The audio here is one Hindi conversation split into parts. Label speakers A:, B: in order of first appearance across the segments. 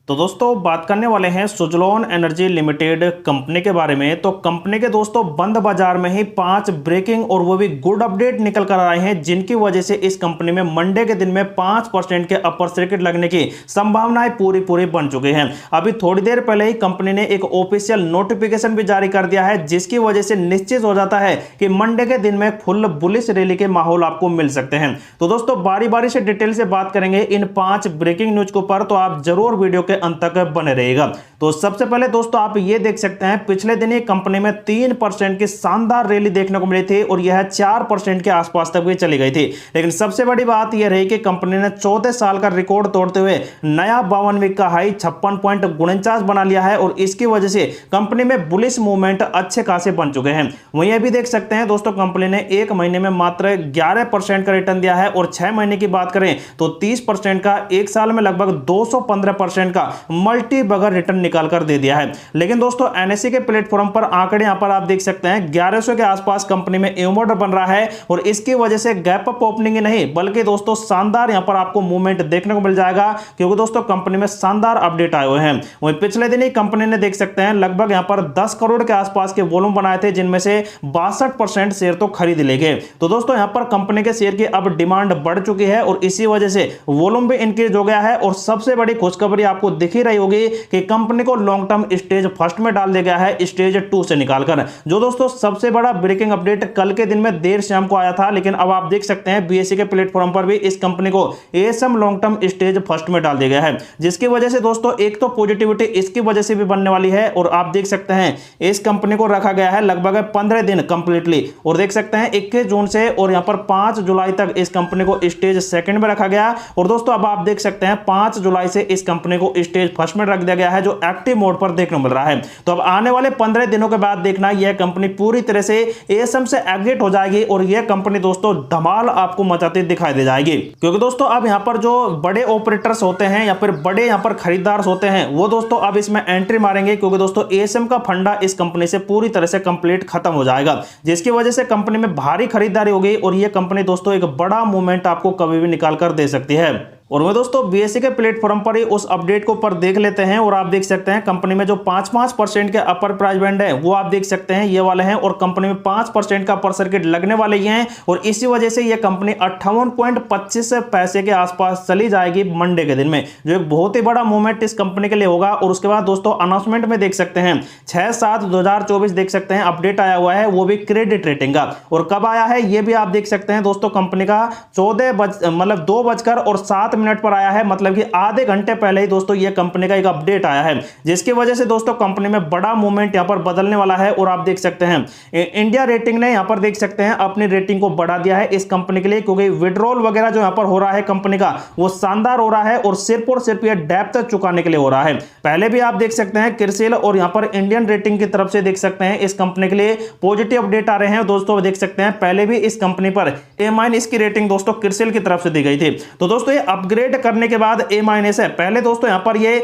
A: तो दोस्तों बात करने वाले हैं सुज़लोन एनर्जी लिमिटेड कंपनी के बारे में। तो कंपनी के दोस्तों बंद बाजार में ही 5 ब्रेकिंग और वो भी गुड अपडेट निकल कर आए हैं, जिनकी वजह से इस कंपनी में मंडे के दिन में 5% के अपर सर्किट लगने की संभावनाएं पूरी बन चुकी हैं। अभी थोड़ी देर पहले ही कंपनी ने एक ऑफिशियल नोटिफिकेशन भी जारी कर दिया है, जिसकी वजह से निश्चित हो जाता है कि मंडे के दिन में फुल बुलिश रैली के माहौल आपको मिल सकते हैं। तो दोस्तों बारी बारी से डिटेल से बात करेंगे इन 5 ब्रेकिंग न्यूज के ऊपर, तो आप जरूर वीडियो के अंत तक बने रहेगा। तो सबसे पहले दोस्तों आप ये देख सकते हैं पिछले दिन ही कंपनी में 3% की शानदार रैली देखने को मिली थी और यह 4% के आसपास तक भी चली गई थी। लेकिन सबसे बड़ी बात यह रही कि कंपनी ने 14 साल का रिकॉर्ड तोड़ते हुए नया 52 वीक का हाई 56.49 बना लिया है और इसकी वजह से कंपनी में बुलिश मूवमेंट अच्छे खासे बन चुके हैं। वहीं यह भी देख सकते हैं दोस्तों कंपनी ने एक महीने में मात्र 11% का रिटर्न दिया है और 6 महीने की बात करें तो 30% का, एक साल में लगभग 215% का मल्टी बगर रिटर्न निकाल कर दे दिया है। लेकिन दोस्तों एनएससी के प्लेटफॉर्म पर आंकड़े यहां पर आप देख सकते हैं 1100 के आसपास कंपनी में एम ऑर्डर बन रहा है और इसकी वजह से गैप अप ओपनिंग ही नहीं बल्कि दोस्तों शानदार यहां पर आपको मूवमेंट देखने को मिल जाएगा, क्योंकि दोस्तों कंपनी में शानदार अपडेट आए हुए हैं। वहीं पिछले दिन ही कंपनी ने देख सकते हैं लगभग यहां पर 10 करोड़ के आसपास के वॉल्यूम बनाए थे, जिनमें से 62% शेयर तो खरीद ले गए। तो दोस्तों यहां पर कंपनी के शेयर की अब डिमांड बढ़ चुकी है और इसी वजह से वॉल्यूम भी इंक्रीज हो गया है। और सबसे बड़ी खुशखबरी आपको दिख ही रही होगी कि कंपनी को लॉन्ग टर्म स्टेज फर्स्ट में डाल दिया गया है स्टेज 2 से निकालकर, जो दोस्तों सबसे बड़ा ब्रेकिंग अपडेट कल के दिन में देर शाम को आया था। लेकिन अब आप देख सकते हैं बीएसई के प्लेटफॉर्म पर भी इस कंपनी को ASM long term stage first में डाल दिया गया है, जिसकी वजह से दोस्तों एक तो पॉजिटिविटी इसकी वजह से भी बनने वाली है। और आप देख सकते हैं इस कंपनी को रखा गया है लगभग 15 दिन कंप्लीटली, और देख सकते हैं 21 जून से और यहां पर 5 जुलाई तक इस कंपनी को स्टेज सेकंड में रखा गया। और दोस्तों अब आप देख सकते हैं 5 जुलाई से इस कंपनी को स्टेज फर्स्ट में रख दिया गया है, जो एक्टिव मोड पर देखने को मिल रहा है। तो अब आने वाले 15 दिनों के बाद देखना यह कंपनी पूरी तरह से एएसएम से एग्जिट हो जाएगी और यह कंपनी दोस्तों धमाल आपको मचाती दिखाई दे जाएगी। क्योंकि दोस्तों अब यहां पर जो बड़े ऑपरेटर्स होते हैं या फिर बड़े यहां पर खरीदार होते हैं वो दोस्तों अब इसमें एंट्री मारेंगे, क्योंकि दोस्तों एएसएम का फंडा इस कंपनी से पूरी तरह से कंप्लीट खत्म हो जाएगा, जिसकी वजह से कंपनी में भारी खरीदारी होगी और यह कंपनी दोस्तों एक बड़ा मूवमेंट आपको कभी भी निकाल कर दे सकती है। और मैं दोस्तों बीएसई के प्लेटफॉर्म पर ही उस अपडेट को ऊपर देख लेते हैं और आप देख सकते हैं कंपनी में जो 5% के अपर प्राइस बैंड है वो आप देख सकते हैं ये वाले हैं और कंपनी में 5% का अपर सर्किट लगने वाले ही हैं और इसी वजह से ये कंपनी 58.25 पैसे के आसपास चली जाएगी मंडे के दिन में, जो एक बहुत ही बड़ा मूवमेंट इस कंपनी के लिए होगा। और उसके बाद दोस्तों अनाउंसमेंट में देख सकते हैं 6/7/2024 देख सकते हैं अपडेट आया हुआ है, वो भी क्रेडिट रेटिंग का। और कब आया है ये भी आप देख सकते हैं दोस्तों कंपनी का 2:07 पर आया है, मतलब कि आधे घंटे पहले ही दोस्तों ये कंपनी का एक अपडेट आया है, जिसकी वजह से दोस्तों कंपनी में बड़ा मूवमेंट यहां पर बदलने वाला है। और आप देख सकते हैं इंडिया रेटिंग ने यहां पर देख सकते हैं अपनी रेटिंग को बढ़ा दिया है इस कंपनी के लिए, क्योंकि विड्रॉल वगैरह जो यहां पर हो रहा है कंपनी का वो शानदार हो रहा है और सिर्फ ये डेप्थ चुकाने के लिए हो रहा है। पहले भी आप देख सकते हैं क्रिसिल और यहां पर इंडियन रेटिंग की तरफ से देख सकते हैं इस कंपनी के लिए पॉजिटिव अपडेट आ रहे हैं। दोस्तों देख सकते हैं पहले भी इस कंपनी पर A- इसकी रेटिंग दोस्तों क्रिसिल की तरफ से दी गई थी। तो दोस्तों ये अपग्रेड करने के बाद A- है। पहले दोस्तों यहां पर ये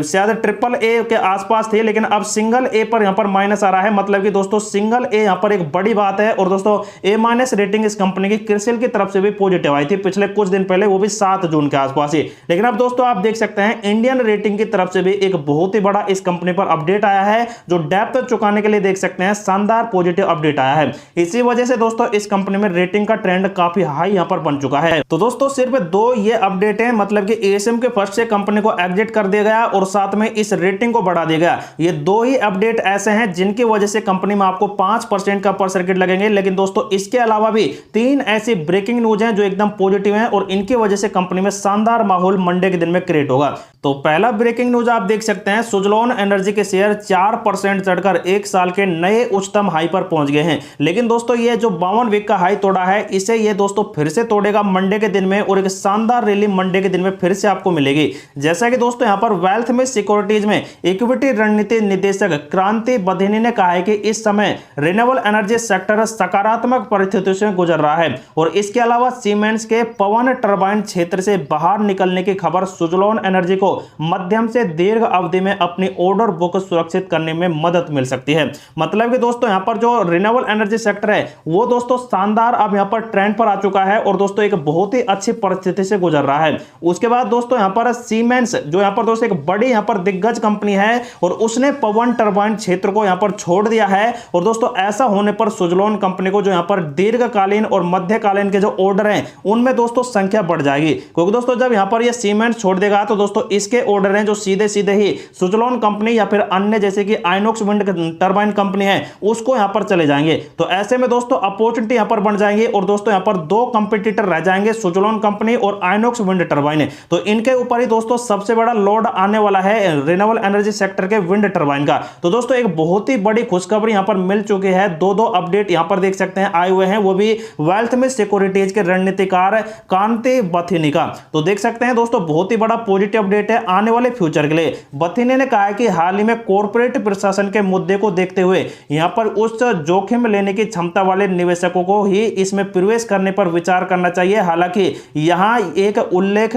A: शायद AAA के आसपास थे, लेकिन अब सिंगल A पर यहां पर माइनस आ रहा है, मतलब कि दोस्तों सिंगल A यहां पर एक बड़ी बात है। और दोस्तों A- रेटिंग इस कंपनी की क्रिसिल की तरफ से भी पॉजिटिव आई थी पिछले कुछ दिन पहले, वो भी 7 जून के आसपास ही। लेकिन अब दोस्तों आप देख सकते हैं इंडियन रेटिंग की तरफ से भी एक बहुत ही बड़ा इस कंपनी पर अपडेट आया है, जो डेप्थ चुकाने के लिए देख सकते हैं शानदार पॉजिटिव अपडेट आया है। इसी वजह से दोस्तों इस कंपनी में रेटिंग का ट्रेंड काफी हाई यहां पर बन चुका है। तो दोस्तों सिर्फ 2 ये अपडेट है, मतलब कि एएसएम के फर्स्ट से कंपनी को एग्जिट कर दिया गया और साथ में इस रेटिंग को बढ़ा दिया गया। ये 2 ही अपडेट ऐसे हैं जिनकी वजह से कंपनी में आपको 5% का अपर सर्किट लगेंगे। लेकिन दोस्तों इसके अलावा भी 3 ऐसी ब्रेकिंग न्यूज हैं जो एकदम पॉजिटिव हैं और इनकी वजह से कंपनी में शानदार माहौल मंडे के दिन में क्रिएट होगा। तो पहला ब्रेकिंग न्यूज आप देख सकते हैं सुज़लोन एनर्जी के शेयर 4% चढ़कर 1 साल के नए उच्चतम हाई पर पहुंच गए हैं। लेकिन दोस्तों ये जो 52 वीक का हाई तोड़ा है इसे ये दोस्तों फिर से तोड़ेगा मंडे के दिन में और एक शानदार रैली मंडे के दिन में फिर से आपको मिलेगी। जैसा कि दोस्तों यहां पर वेल्थ में सिक्योरिटीज में इक्विटी रणनीति निदेशक क्रांति बधिनी ने कहा है कि इस समय रिन्यूएबल एनर्जी सेक्टर सकारात्मक परिस्थितियों से गुजर रहा है और इसके अलावा सीमेंस के पवन टरबाइन क्षेत्र से बाहर निकलने की खबर सुज़लोन एनर्जी को मध्यम से दीर्घ अवधि में अपनी ऑर्डर बुक सुरक्षित करने में मदद मिल सकती है। मतलब कि दोस्तों यहां पर जो रिन्यूएबल एनर्जी सेक्टर है वो दोस्तों शानदार अब यहां पर ट्रेंड पर आ चुका है और दोस्तों एक बहुत ही अच्छी परिस्थिति से गुजर रहा है। उसके बाद दोस्तों यहाँ पर सीमेंस जो यहाँ पर दोस्तों एक बड़ी यहाँ पर दिग्गज कंपनी है और उसने पवन टरबाइन क्षेत्र को यहाँ पर छोड़ दिया है। और दोस्तों ऐसा होने पर सुजलॉन कंपनी को जो यहाँ पर दीर्घकालीन और मध्यकालीन के जो ऑर्डर हैं उनमें दोस्तों संख्या बढ़ जाएगी, क्योंकि दोस्तों जब यहाँ पर ये सीमेंट छोड़ देगा तो दोस्तों इसके ऑर्डर हैं जो सीधे सीधे ही सुजलॉन कंपनी या फिर अन्य जैसे कि आइनॉक्स विंड टरबाइन कंपनी है उसको यहाँ पर चले जाएंगे। तो ऐसे में दोस्तों अपॉर्चुनिटी यहाँ पर बन जाएंगे और दोस्तों यहाँ पर दो कंपटीटर रह जाएंगे, सुजलॉन कंपनी और आइनॉक्स विंड टरबाइन। तो इनके ऊपर ही दोस्तों सबसे बड़ा लोड आने वाला है रिन्यूएबल एनर्जी सेक्टर के विंड टरबाइन का। तो दोस्तों एक बहुत ही बड़ी खुशखबरी यहाँ पर मिल चुकी है। दो अपडेट यहाँ पर देख सकते हैं आए हुए हैं, वो भी वेल्थ में सिक्योरिटीज के रणनीतिकार कांति बथिनी का। तो देख सकते हैं दोस्तों बहुत ही बड़ा पॉजिटिव अपडेट है आने वाले फ्यूचर के लिए। बथिनी ने कहा है कि हाल ही में कॉर्पोरेट प्रशासन के मुद्दे को देखते हुए यहां पर उच्च जोखिम लेने की क्षमता वाले निवेशकों को ही इसमें प्रवेश करने पर विचार करना चाहिए। हालांकि यहां एक उल्लेख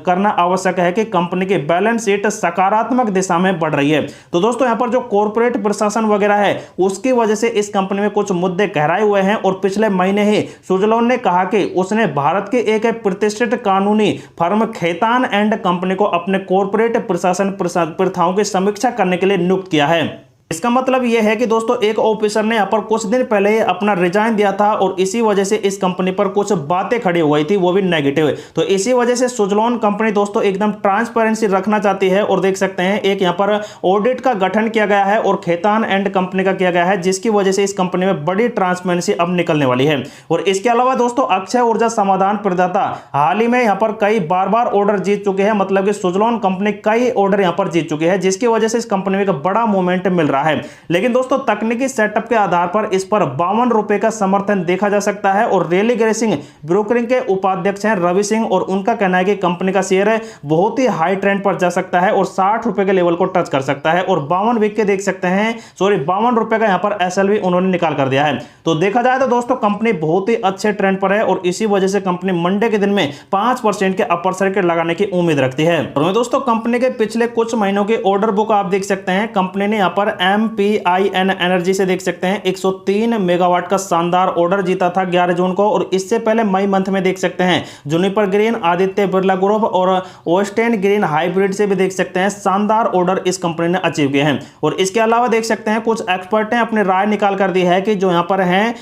A: करना आवश्यक है कि कंपनी की बैलेंस शीट सकारात्मक दिशा में बढ़ रही है। तो दोस्तों यहां पर जो कॉर्पोरेट प्रशासन वगैरह है उसकी वजह से इस कंपनी में कुछ मुद्दे गहराए हुए हैं और पिछले महीने ही सुजलॉन ने कहा कि उसने भारत के एक प्रतिष्ठित कानूनी फर्म खैतान एंड कंपनी को अपने कॉर्पोरेट प्रशासन प्रथाओं की समीक्षा करने के लिए नियुक्त किया है। इसका मतलब यह है कि दोस्तों एक ऑफिसर ने यहाँ पर कुछ दिन पहले अपना रिजाइन दिया था और इसी वजह से इस कंपनी पर कुछ बातें खड़ी हो गई थी, वो भी नेगेटिव। तो इसी वजह से सुजलॉन कंपनी दोस्तों एकदम ट्रांसपेरेंसी रखना चाहती है और देख सकते हैं एक यहाँ पर ऑडिट का गठन किया गया है और खैतान एंड कंपनी का किया गया है, जिसकी वजह से इस कंपनी में बड़ी ट्रांसपेरेंसी अब निकलने वाली है। और इसके अलावा दोस्तों अक्षय ऊर्जा समाधान प्रदाता हाल ही में यहाँ पर कई बार ऑर्डर जीत चुके हैं, मतलब कि सुजलॉन कंपनी कई ऑर्डर यहाँ पर जीत चुकी है, जिसकी वजह से इस कंपनी में एक बड़ा मोमेंटम मिल रहा है। लेकिन दोस्तों तकनीकी सेटअप के आधार पर इस पर 52 रुपए का समर्थन देखा जा सकता है। और रेली ग्रेसिंग ब्रोकरिंग के उपाध्यक्ष हैं रवि सिंह और उनका कहना है कि कंपनी का शेयर बहुत ही हाई ट्रेंड पर जा सकता है और 60 रुपए के लेवल को टच कर सकता है। और 52 वीक के देख सकते हैं 52 रुपए का यहां पर एसएलवी उन्होंने निकाल कर दिया है। तो देखा जाए तो दोस्तों कंपनी बहुत ही अच्छे ट्रेंड पर है और इसी वजह से कंपनी मंडे के दिन में 5% के अपर सर्किट लगाने की उम्मीद रखती है। और दोस्तों कंपनी के पिछले कुछ महीनों की ऑर्डर बुक आप देख सकते हैं। कंपनी ने यहां पर MPIN एनर्जी से देख सकते हैं 103 मेगावाट का शानदार ऑर्डर जीता था 11 जून को। और इससे पहले मई मंथ में देख सकते हैं juniper green, Aditya Birla group और ओस्टेन ग्रीन हाइब्रिड से भी देख सकते हैं शानदार ऑर्डर इस कंपनी ने अचीव किए हैं। और इसके अलावा देख सकते हैं कुछ एक्सपर्ट ने अपनी राय निकाल कर दी है कि जो यहाँ पर हैं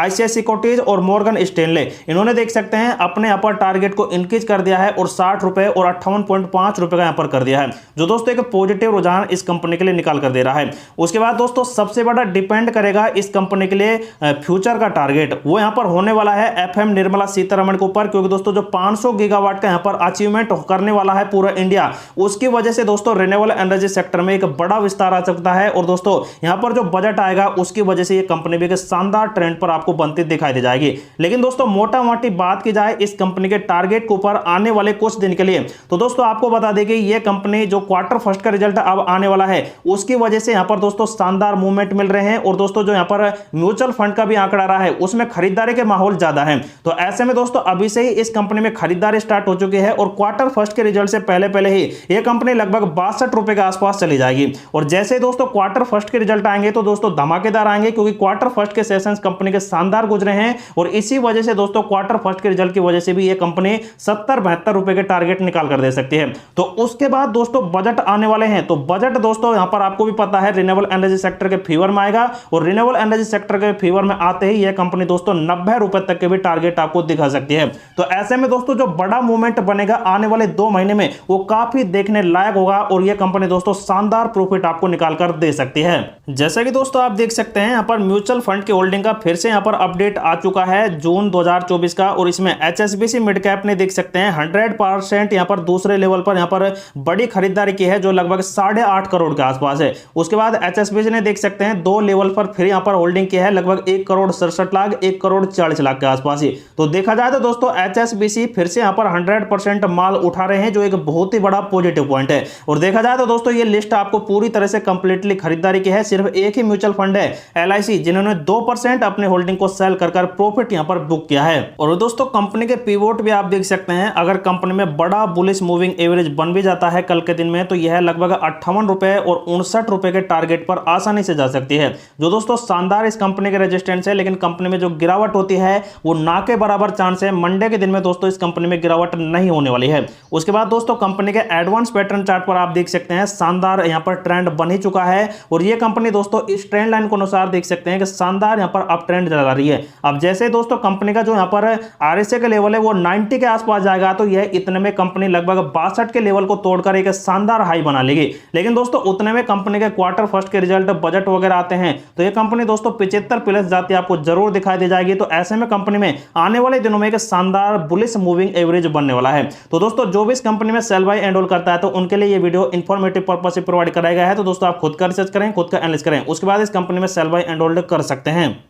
A: ICICI सिक्योरिटीज और मॉर्गन स्टैनले, इन्होंने देख सकते हैं अपने यहाँ पर टारगेट को इंक्रीज कर दिया है और 60 रुपए और 58.5 रुपए का यहाँ पर कर दिया है, जो दोस्तों एक पॉजिटिव रुझान इस कंपनी के लिए निकाल कर दे रहा है। उसके बाद दोस्तों सबसे बड़ा डिपेंड करेगा इस कंपनी के लिए फ्यूचर का टारगेट, वो यहां पर होने वाला है FM निर्मला सीतारमण के ऊपर, क्योंकि दोस्तों जो 500 गीगावाट का यहां पर अचीवमेंट करने वाला है पूरा इंडिया, उसकी वजह से दोस्तों रिन्यूएबल एनर्जी सेक्टर में एक बड़ा विस्तार आ सकता है। और दोस्तों यहां पर जो बजट आएगा उसकी वजह से ये कंपनी भी एक शानदार ट्रेंड पर आपको बनती दिखाई दे जाएगी। लेकिन दोस्तों मोटा मोटी बात की जाए इस कंपनी के टारगेट के ऊपर आने वाले कुछ दिन के लिए, तो दोस्तों आपको बता दें कि ये कंपनी जो क्वार्टर फर्स्ट का रिजल्ट अब आने वाला है उसकी वजह से यहां पर दोस्तों शानदार मूवमेंट मिल रहे हैं। और दोस्तों जो यहां पर म्यूचुअल फंड का भी आंकड़ा रहा है उसमें खरीदारी के माहौल ज्यादा है। तो ऐसे में दोस्तों अभी से ही इस कंपनी में खरीदारी स्टार्ट हो चुकी है और क्वार्टर फर्स्ट के रिजल्ट से पहले ही यह कंपनी लगभग 62 रुपए के आसपास चली जाएगी। और जैसे ही दोस्तों क्वार्टर फर्स्ट के रिजल्ट आएंगे तो दोस्तों धमाकेदार आएंगे, क्योंकि क्वार्टर फर्स्ट के सेशंस कंपनी के शानदार गुजरे हैं। और इसी वजह से दोस्तों क्वार्टर फर्स्ट के रिजल्ट की वजह से भी यह कंपनी 70-72 रुपए के टारगेट निकाल कर दे सकती है। तो उसके बाद दोस्तों बजट आने वाले हैं, तो बजट दोस्तों यहां पर आपको भी पता है रिन्यूएबल एनर्जी सेक्टर के फेवर में आएगा और रिन्यूएबल एनर्जी सेक्टर के फेवर में आते ही यह कंपनी दोस्तों 90 रुपए तक के भी टारगेट आपको दिखा सकती है। तो ऐसे में दोस्तों जो बड़ा मूवमेंट बनेगा आने वाले 2 महीने में वो काफी देखने लायक होगा और यह कंपनी दोस्तों शानदार प्रॉफिट आपको निकाल कर दे सकती है। जैसा कि दोस्तों आप देख सकते हैं यहाँ पर म्यूचुअल फंड की होल्डिंग का फिर से यहाँ पर अपडेट आ चुका है जून 2024 का, और इसमें HSBC मिड कैप ने देख सकते हैं 100% यहाँ पर दूसरे लेवल पर यहाँ पर बड़ी खरीदारी की है जो लगभग 8.5 करोड़ के आसपास है। उसके बाद HSBC ने देख सकते हैं 2 लेवल पर फिर यहाँ पर होल्डिंग की है लगभग 1 करोड़ 67 लाख 1 करोड़ 40 लाख के आसपास ही। तो देखा जाए तो दोस्तों HSBC फिर से यहाँ पर 100% माल उठा रहे हैं, जो एक बहुत ही बड़ा पॉजिटिव पॉइंट है। और देखा जाए तो दोस्तों ये लिस्ट आपको पूरी तरह से कंप्लीटली खरीदारी की है। सिर्फ एक ही म्यूचुअल फंड है LIC जिन्होंने 2% अपने होल्डिंग को सेल कर प्रॉफिट यहाँ पर बुक किया है। और दोस्तों कंपनी के पिवोट भी आप देख सकते हैं, अगर कंपनी में बड़ा बुलिश मूविंग एवरेज बन भी जाता है कल के दिन में तो यह लगभग 58 रुपए और 59 रुपए के टारगेट पर आसानी से जा सकती है। जो दोस्तों शानदार इस कंपनी के रेजिस्टेंस है, लेकिन कंपनी में जो गिरावट होती है वो ना के बराबर चांस है मंडे के दिन में दोस्तों इस कंपनी में गिरावट नहीं होने वाली है। उसके बाद दोस्तों कंपनी के एडवांस पैटर्न चार्ट पर आप देख सकते हैं शानदार यहां पर ट्रेंड बन ही चुका है और ये कंपनी दोस्तों इस ट्रेंड लाइन के अनुसार देख सकते हैं कि शानदार यहां पर अप ट्रेंड चला रही है। अब जैसे दोस्तों कंपनी का जो यहां पर आरएसए का लेवल है वो 90 के आसपास जाएगा तो यह इतने में कंपनी लगभग 62 के लेवल को तोड़कर एक शानदार हाई बना लेगी। लेकिन दोस्तों उतने में कंपनी के क्वार्टर फर्स्ट के रिजल्ट बजट वगैरह आते हैं तो यह कंपनी दोस्तों 75 प्लस जाती आपको जरूर दिखाई दे जाएगी। तो ऐसे में कंपनी में आने वाले दिनों में एक शानदार बुलिश मूविंग एवरेज बनने वाला है। तो दोस्तों जो भी इस कंपनी में सेल बाय एंड होल्ड करता है तो उनके लिए ये वीडियो इंफॉर्मेटिव पर्पस से प्रोवाइड कराया गया है। तो दोस्तों आप खुद का रिसर्च करें, खुद का एनालिसिस करें, उसके बाद इस कंपनी में सेल बाय एंड होल्ड कर सकते हैं।